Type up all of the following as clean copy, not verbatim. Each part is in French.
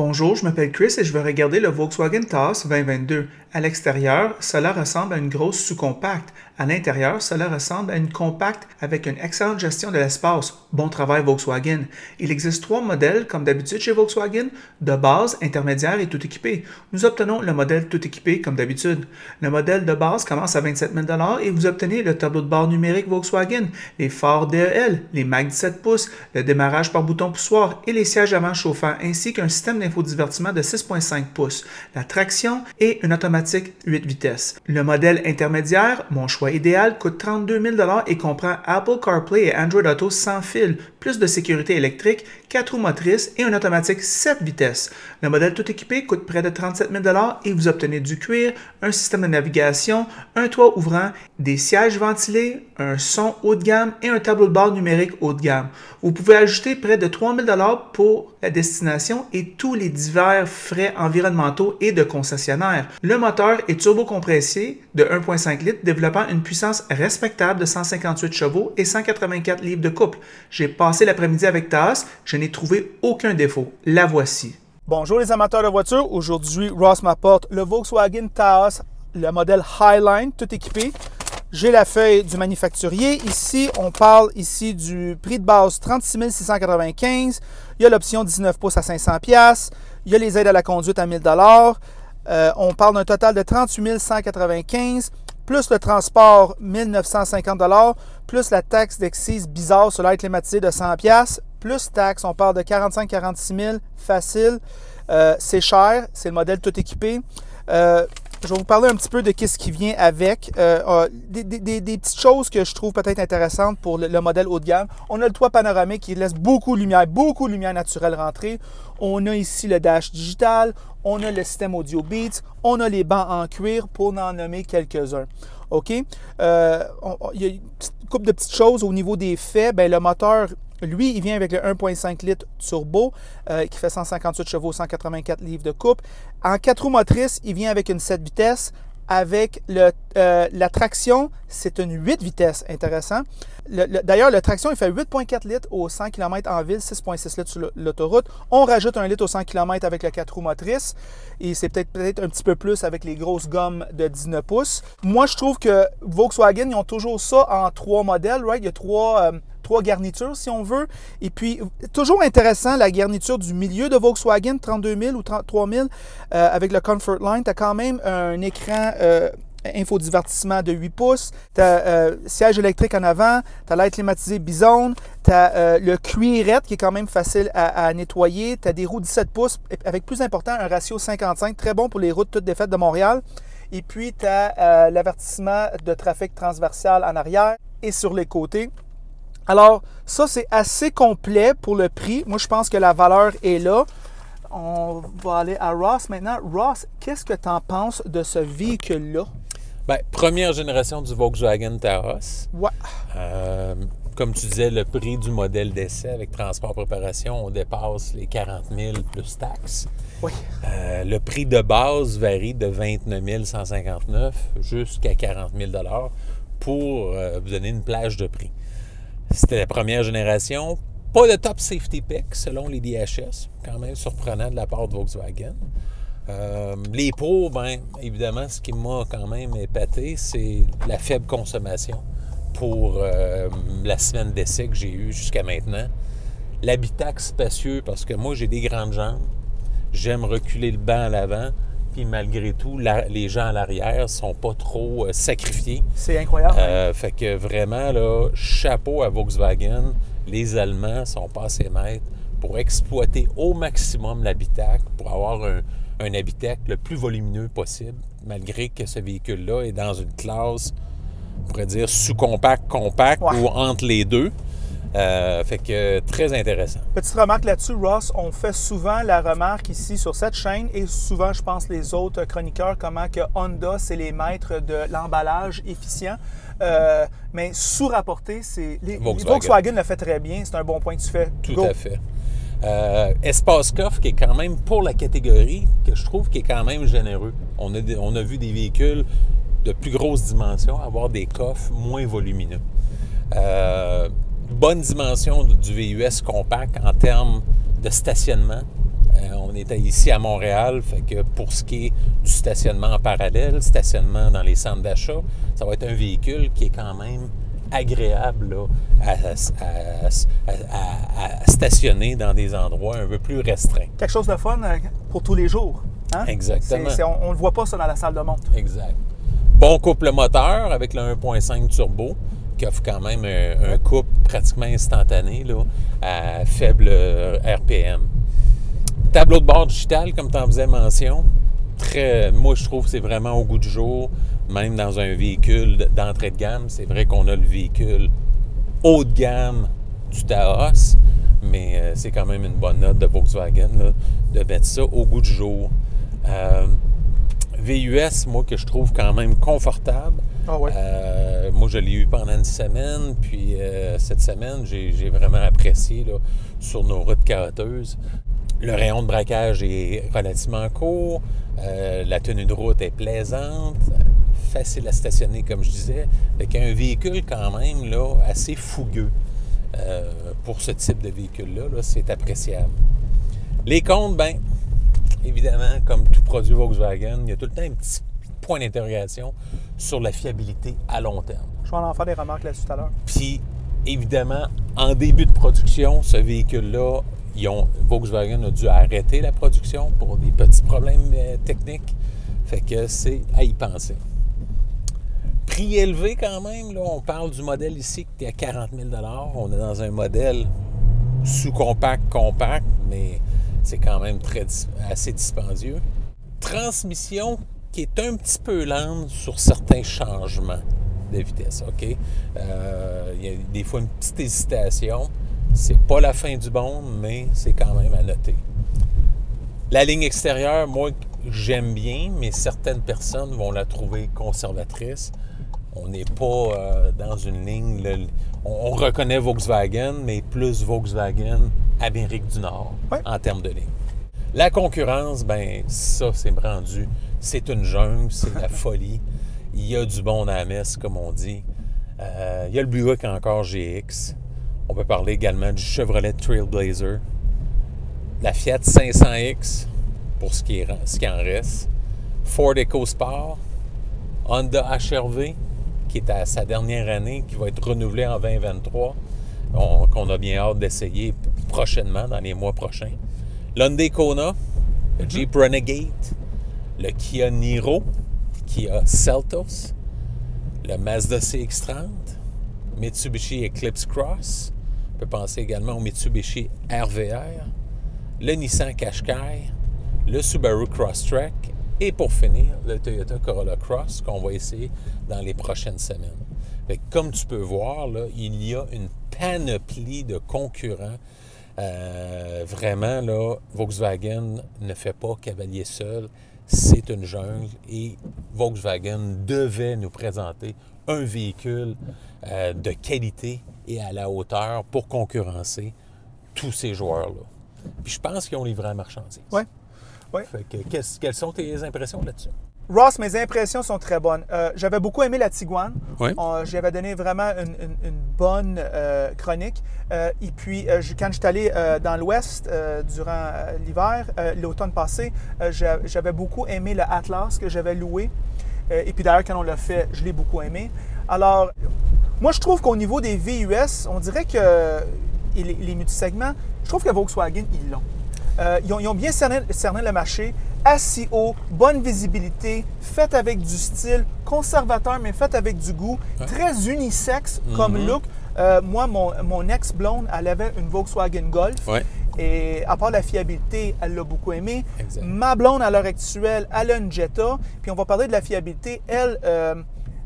Bonjour, je m'appelle Chris et je vais regarder le Volkswagen Taos 2022. À l'extérieur, cela ressemble à une grosse sous-compacte. À l'intérieur, cela ressemble à une compacte avec une excellente gestion de l'espace. Bon travail Volkswagen. Il existe 3 modèles, comme d'habitude chez Volkswagen, de base, intermédiaire et tout équipé. Nous obtenons le modèle tout équipé comme d'habitude. Le modèle de base commence à 27 000 $ et vous obtenez le tableau de bord numérique Volkswagen, les phares DEL, les Mac 17 pouces, le démarrage par bouton poussoir et les sièges avant chauffants, ainsi qu'un système d'infodivertissement de 6,5 pouces, la traction et une automatique 8 vitesses. Le modèle intermédiaire, mon choix idéal, coûte 32 000 $ et comprend Apple CarPlay et Android Auto sans fil, plus de sécurité électrique, 4 roues motrices et une automatique 7 vitesses. Le modèle tout équipé coûte près de 37 000 $ et vous obtenez du cuir, un système de navigation, un toit ouvrant, des sièges ventilés, un son haut de gamme et un tableau de bord numérique haut de gamme. Vous pouvez ajouter près de 3 000 $ pour la destination et tous les divers frais environnementaux et de concessionnaire. Le moteur est turbo-compressé de 1,5 litres développant une puissance respectable de 158 chevaux et 184 livres de couple. J'ai passé l'après-midi avec Taos, je n'ai trouvé aucun défaut. La voici. Bonjour les amateurs de voitures, aujourd'hui Ross m'apporte le Volkswagen Taos, le modèle Highline, tout équipé. J'ai la feuille du manufacturier. Ici, on parle ici du prix de base 36 695. Il y a l'option 19 pouces à 500 $. Il y a les aides à la conduite à 1000 $. On parle d'un total de 38 195, plus le transport 1950 $, plus la taxe d'excise bizarre sur l'air climatisé de 100 $, plus taxe, on parle de 45-46 000 facile. C'est cher, c'est le modèle tout équipé. Je vais vous parler un petit peu de ce qui vient avec. Des petites choses que je trouve peut-être intéressantes pour le modèle haut de gamme. On a le toit panoramique qui laisse beaucoup de lumière naturelle rentrer. On a ici le dash digital. On a le système audio Beats. On a les bancs en cuir pour en nommer quelques-uns. OK? Il y a une couple de petites choses au niveau des faits. Bien, le moteur, lui, il vient avec le 1,5 litres turbo qui fait 158 chevaux, 184 livres de couple. En 4 roues motrices, il vient avec une 7 vitesses. Avec la traction, c'est une 8 vitesses, intéressant. D'ailleurs, la traction, il fait 8,4 litres au 100 km en ville, 6,6 litres sur l'autoroute. On rajoute 1 litre au 100 km avec le 4 roues motrices. Et c'est peut-être un petit peu plus avec les grosses gommes de 19 pouces. Moi, je trouve que Volkswagen, ils ont toujours ça en 3 modèles, right? Il y a 3 garnitures, si on veut. Et puis, toujours intéressant, la garniture du milieu de Volkswagen, 32 000 ou 33 000, avec le Comfort Line. Tu as quand même un écran infodivertissement de 8 pouces. Tu as siège électrique en avant. Tu as l'air climatisé Bizone. Tu as le cuirette qui est quand même facile à nettoyer. Tu as des roues 17 pouces avec, plus important, un ratio 55. Très bon pour les routes toutes défaites de Montréal. Et puis, tu as l'avertissement de trafic transversal en arrière et sur les côtés. Alors, ça, c'est assez complet pour le prix. Moi, je pense que la valeur est là. On va aller à Ross maintenant. Ross, qu'est-ce que tu en penses de ce véhicule-là? Bien, première génération du Volkswagen Taos. Ouais. Comme tu disais, le prix du modèle d'essai avec transport préparation, on dépasse les 40 000 plus taxes. Oui. Le prix de base varie de 29 159 jusqu'à 40 000 $ pour vous donner une plage de prix. C'était la première génération. Pas de top safety pick selon les DHS. Quand même surprenant de la part de Volkswagen. Les pros, bien évidemment, ce qui m'a quand même épaté, c'est la faible consommation pour la semaine d'essai que j'ai eue jusqu'à maintenant. L'habitacle spacieux, parce que moi, j'ai des grandes jambes. J'aime reculer le banc à l'avant. Puis malgré tout, les gens à l'arrière ne sont pas trop sacrifiés. C'est incroyable. Fait que vraiment, là, chapeau à Volkswagen. Les Allemands sont pas assez maîtres pour exploiter au maximum l'habitacle, pour avoir un habitacle le plus volumineux possible, malgré que ce véhicule-là est dans une classe, on pourrait dire, sous-compact, compact, ouais, ou entre les deux. Fait que très intéressant. Petite remarque là-dessus, Ross, on fait souvent la remarque ici sur cette chaîne et souvent, je pense, les autres chroniqueurs, comment que Honda, c'est les maîtres de l'emballage efficient. Mais sous-rapporté, c'est Volkswagen le fait très bien. C'est un bon point que tu fais. Tout à fait. Espace coffre qui est quand même, pour la catégorie, que je trouve qui est quand même généreux. On a vu des véhicules de plus grosses dimensions avoir des coffres moins volumineux. Bonne dimension du VUS compact en termes de stationnement. On était ici à Montréal, fait que pour ce qui est du stationnement en parallèle, stationnement dans les centres d'achat, ça va être un véhicule qui est quand même agréable là, à stationner dans des endroits un peu plus restreints. Quelque chose de fun pour tous les jours. Hein? Exactement. On ne le voit pas ça dans la salle de montre. Exact. Bon couple moteur avec le 1.5 turbo qui offre quand même un couple pratiquement instantané là, à faible RPM. Tableau de bord digital, comme tu en faisais mention, moi je trouve que c'est vraiment au goût du jour, même dans un véhicule d'entrée de gamme. C'est vrai qu'on a le véhicule haut de gamme du Taos, mais c'est quand même une bonne note de Volkswagen là, de mettre ça au goût du jour. VUS, moi, que je trouve quand même confortable. Ah ouais. Moi, je l'ai eu pendant une semaine, puis cette semaine, j'ai vraiment apprécié là, sur nos routes caoteuses. Le rayon de braquage est relativement court, la tenue de route est plaisante, facile à stationner, comme je disais, avec un véhicule quand même là, assez fougueux. Pour ce type de véhicule-là, là, c'est appréciable. Les comptes, bien, évidemment, comme tout produit Volkswagen, il y a tout le temps un petit point d'interrogation sur la fiabilité à long terme. Je vais en faire des remarques là-dessus tout à l'heure. Puis, évidemment, en début de production, ce véhicule-là, Volkswagen a dû arrêter la production pour des petits problèmes techniques. Fait que c'est à y penser. Prix élevé quand même, là, on parle du modèle ici qui est à 40 000 $. On est dans un modèle sous-compact, compact, mais c'est quand même assez dispendieux. Transmission qui est un petit peu lente sur certains changements de vitesse, OK? Il y a des fois une petite hésitation. C'est pas la fin du monde, mais c'est quand même à noter. La ligne extérieure, moi, j'aime bien, mais certaines personnes vont la trouver conservatrice. On n'est pas dans une ligne... Là, on reconnaît Volkswagen, mais plus Volkswagen Amérique du Nord, ouais, en termes de ligne. La concurrence, bien, ça, c'est rendu... C'est une jungle, c'est de la folie. Il y a du bon dans la messe, comme on dit. Il y a le Buick encore GX. On peut parler également du Chevrolet Trailblazer. La Fiat 500X, pour ce qui en reste. Ford EcoSport. Honda HR-V, qui est à sa dernière année, qui va être renouvelée en 2023, qu'on a bien hâte d'essayer prochainement, dans les mois prochains. L'Hyundai Kona, le Jeep Renegade, le Kia Niro, Kia Seltos, le Mazda CX-30, Mitsubishi Eclipse Cross, on peut penser également au Mitsubishi RVR, le Nissan Qashqai, le Subaru Crosstrek, et pour finir, le Toyota Corolla Cross qu'on va essayer dans les prochaines semaines. Fait que comme tu peux voir, là, il y a une panoplie de concurrents. Vraiment, là, Volkswagen ne fait pas cavalier seul. C'est une jungle et Volkswagen devait nous présenter un véhicule de qualité et à la hauteur pour concurrencer tous ces joueurs-là. Puis je pense qu'ils ont livré la marchandise. Oui. Oui. Fait que, quelles sont tes impressions là-dessus? Ross, mes impressions sont très bonnes. J'avais beaucoup aimé la Tiguan. Oui. J'avais donné vraiment une bonne chronique. Et puis, quand je suis allé dans l'Ouest durant l'hiver, l'automne passé, j'avais beaucoup aimé le Atlas que j'avais loué. Et puis d'ailleurs, quand on l'a fait, je l'ai beaucoup aimé. Alors, moi, je trouve qu'au niveau des VUS, on dirait que les multisegments, je trouve que Volkswagen, ils l'ont. Ils ont bien cerné le marché, assis haut, bonne visibilité, fait avec du style, conservateur, mais fait avec du goût, très unisexe comme look. Moi, mon ex-blonde, elle avait une Volkswagen Golf. Ouais. Et à part la fiabilité, elle l'a beaucoup aimé. Exact. Ma blonde, à l'heure actuelle, elle a une Jetta. Puis on va parler de la fiabilité. Elle,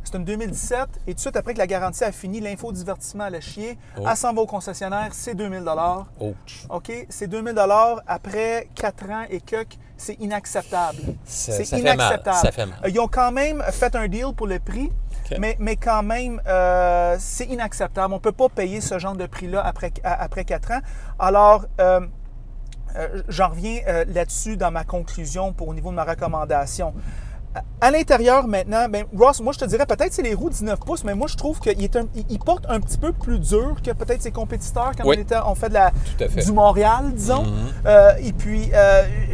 c'est une 2017. Et tout de suite, après que la garantie a fini, l'infodivertissement, elle a chié. Oh. Elle s'en va au concessionnaire, c'est 2000 $. Ouch. OK? C'est 2000 $ après 4 ans et quelques. C'est inacceptable. C'est inacceptable. Ça fait mal. Ils ont quand même fait un deal pour le prix. Okay. Mais quand même, c'est inacceptable. On ne peut pas payer ce genre de prix-là après 4 ans. Alors, j'en reviens là-dessus dans ma conclusion au niveau de ma recommandation. À l'intérieur, maintenant, ben, Ross, moi, je te dirais peut-être c'est les roues 19 pouces, mais moi, je trouve qu'il il porte un petit peu plus dur que peut-être ses compétiteurs quand on fait du Montréal, disons. Et puis,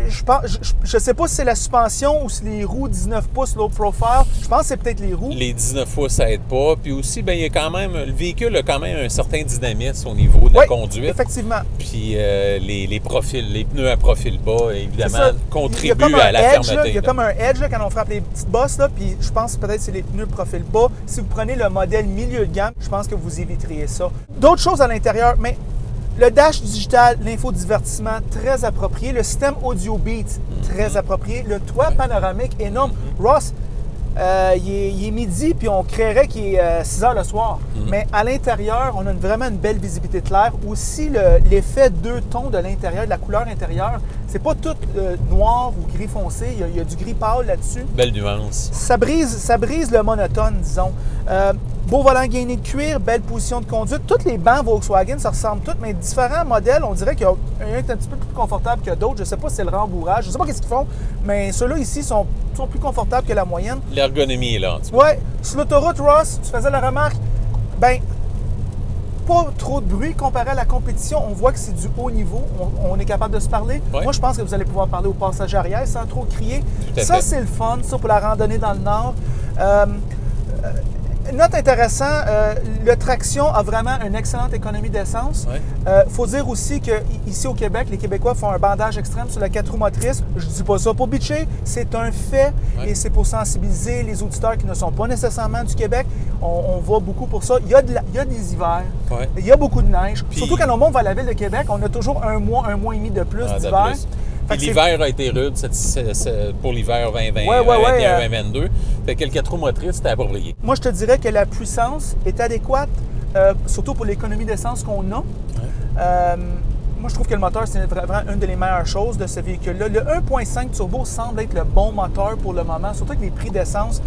je ne sais pas si c'est la suspension ou si les roues 19 pouces low profile. Je pense que c'est peut-être les roues. Les 19 pouces, ça aide pas. Puis aussi, ben, il y a quand même, le véhicule a quand même un certain dynamisme au niveau de la conduite. Effectivement. Puis les pneus à profil bas, évidemment, contribuent à la fermeté. Il y a comme un edge là, quand on frappe les petites bosses, là, puis je pense peut-être que c'est les pneus profil bas. Si vous prenez le modèle milieu de gamme, je pense que vous éviteriez ça. D'autres choses à l'intérieur, mais le dash digital, l'infodivertissement, très approprié. Le système audio Beats, très approprié. Le toit panoramique, énorme. Ross, il est midi, puis on créerait qu'il est 6 heures le soir. Mais à l'intérieur, on a vraiment une belle visibilité claire. Aussi, l'effet deux tons de l'intérieur, de la couleur intérieure, c'est pas tout noir ou gris foncé. Il y a du gris pâle là-dessus. Belle nuance. Ça brise le monotone, disons. Beau volant gainé de cuir, belle position de conduite. Tous les bancs Volkswagen, ça ressemble tous, mais différents modèles, on dirait qu'il y a un est un petit peu plus confortable que d'autres. Je ne sais pas si c'est le rembourrage, je ne sais pas qu'est-ce qu'ils font, mais ceux-là ici sont plus confortables que la moyenne. L'ergonomie est là, en tout cas. Oui. Sur l'autoroute, Ross, tu faisais la remarque, ben pas trop de bruit comparé à la compétition. On voit que c'est du haut niveau. On est capable de se parler. Ouais. Moi, je pense que vous allez pouvoir parler aux passagers arrière sans trop crier. Ça, c'est le fun, ça, pour la randonnée dans le Nord. Note intéressant, le traction a vraiment une excellente économie d'essence. Il faut dire aussi qu'ici au Québec, les Québécois font un bandage extrême sur la 4 roues motrices. Je ne dis pas ça pour bitcher, c'est un fait et c'est pour sensibiliser les auditeurs qui ne sont pas nécessairement du Québec. On va beaucoup pour ça. Il y a des hivers, il y a beaucoup de neige. Puis, surtout quand on monte vers la ville de Québec, on a toujours un mois et demi de plus d'hiver. L'hiver a été rude pour l'hiver 2021-2022. Fait que le 4 roues motrices, c'était approprié. Moi, je te dirais que la puissance est adéquate, surtout pour l'économie d'essence qu'on a. Moi, je trouve que le moteur, c'est vraiment une des meilleures choses de ce véhicule-là. Le 1.5 turbo semble être le bon moteur pour le moment, surtout avec les prix d'essence.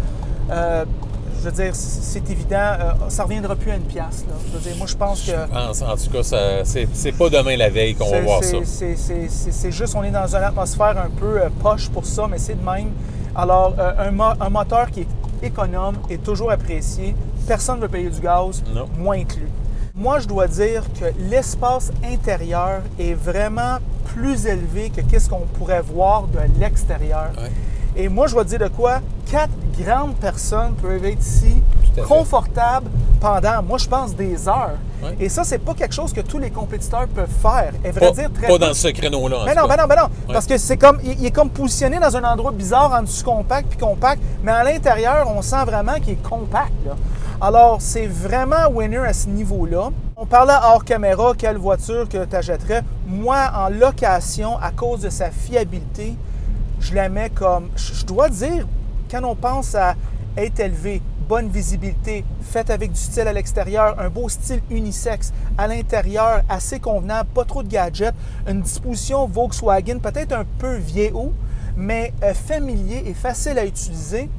Je veux dire, c'est évident, ça ne reviendra plus à une pièce. Là. Je veux dire, moi, je pense que... En tout cas, c'est pas demain la veille qu'on va voir ça. C'est juste, on est dans une atmosphère un peu poche pour ça, mais c'est de même. Alors, un moteur qui est économe est toujours apprécié. Personne ne veut payer du gaz, moi inclus. Moi, je dois dire que l'espace intérieur est vraiment plus élevé que qu'est-ce qu'on pourrait voir de l'extérieur. Et moi, je vais te dire de quoi? 4 grandes personnes peuvent être ici, confortables, pendant, moi, je pense, des heures. Et ça, c'est pas quelque chose que tous les compétiteurs peuvent faire. Et vrai dire, très pas dans ce créneau-là. Ben non. Parce que c'est comme, il est comme positionné dans un endroit bizarre entre sous-compact puis compact, mais à l'intérieur, on sent vraiment qu'il est compact, là. Alors, c'est vraiment winner à ce niveau-là. On parlait hors caméra, quelle voiture que tu achèterais. Moi, en location, à cause de sa fiabilité, je la mets comme, je dois dire, quand on pense à être élevé, bonne visibilité, faite avec du style à l'extérieur, un beau style unisexe, à l'intérieur, assez convenable, pas trop de gadgets, une disposition Volkswagen peut-être un peu vieillot, mais familier et facile à utiliser.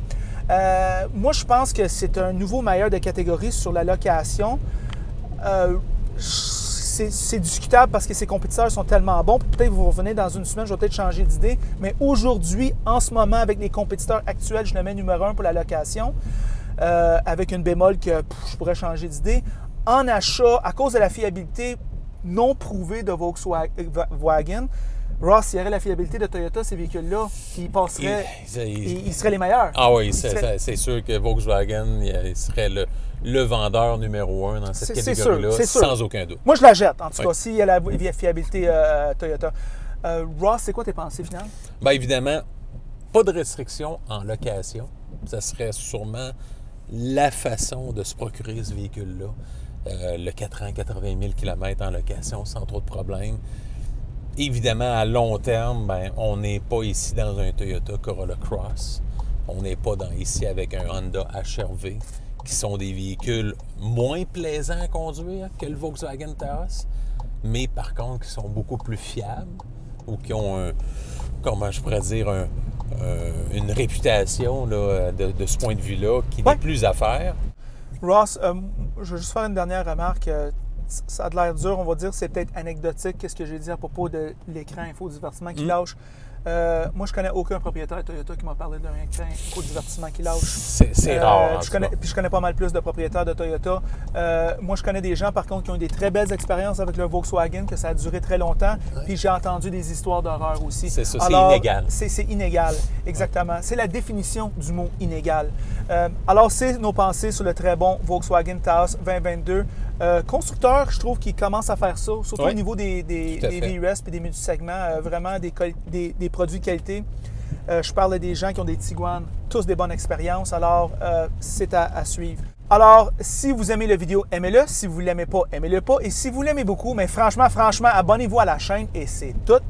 Moi, je pense que c'est un nouveau meilleur de catégorie sur la location. C'est discutable parce que ses compétiteurs sont tellement bons. Peut-être que vous revenez dans une semaine, je vais peut-être changer d'idée. Mais aujourd'hui, en ce moment, avec les compétiteurs actuels, je le mets numéro 1 pour la location. Avec une bémol que je pourrais changer d'idée. En achat, à cause de la fiabilité non prouvée de Volkswagen, Ross, s'il y aurait la fiabilité de Toyota, ces véhicules-là, ils passeraient, ils seraient les meilleurs. Ah oui, c'est sûr que Volkswagen il serait le vendeur numéro 1 dans cette catégorie-là, sans aucun doute. Moi, je la jette, en tout cas, s'il y a la fiabilité Toyota. Ross, c'est quoi tes pensées finales? Bien évidemment, pas de restriction en location. Ça serait sûrement la façon de se procurer ce véhicule-là. Le 4 ans, 80 000 km en location sans trop de problèmes. Évidemment, à long terme, on n'est pas ici dans un Toyota Corolla Cross. On n'est pas ici avec un Honda HR-V, qui sont des véhicules moins plaisants à conduire que le Volkswagen Taos, mais par contre qui sont beaucoup plus fiables ou qui ont, comment je pourrais dire, une réputation là, de ce point de vue-là qui n'est plus à faire. Ross, je veux juste faire une dernière remarque. Ça a de l'air dur, on va dire, c'est peut-être anecdotique, qu'est-ce que j'ai dit à propos de l'écran infodivertissement qui lâche. Moi, je connais aucun propriétaire Toyota qui m'a parlé d'un éco-divertissement qui lâche. C'est rare. Puis je connais pas mal plus de propriétaires de Toyota. Moi, je connais des gens, par contre, qui ont eu des très belles expériences avec le Volkswagen, que ça a duré très longtemps. Ouais. Puis j'ai entendu des histoires d'horreur aussi. C'est ça, c'est inégal. C'est inégal, exactement. Ouais. C'est la définition du mot inégal. Alors, c'est nos pensées sur le très bon Volkswagen Taos 2022. Constructeur, je trouve qu'il commence à faire ça, surtout au niveau des VRS et des multisegments, vraiment des produits de qualité. Je parle des gens qui ont des Tiguan, tous des bonnes expériences, alors c'est à suivre. Alors, si vous aimez la vidéo, aimez-le. Si vous ne l'aimez pas, aimez-le pas. Et si vous l'aimez beaucoup, mais franchement, abonnez-vous à la chaîne et c'est tout.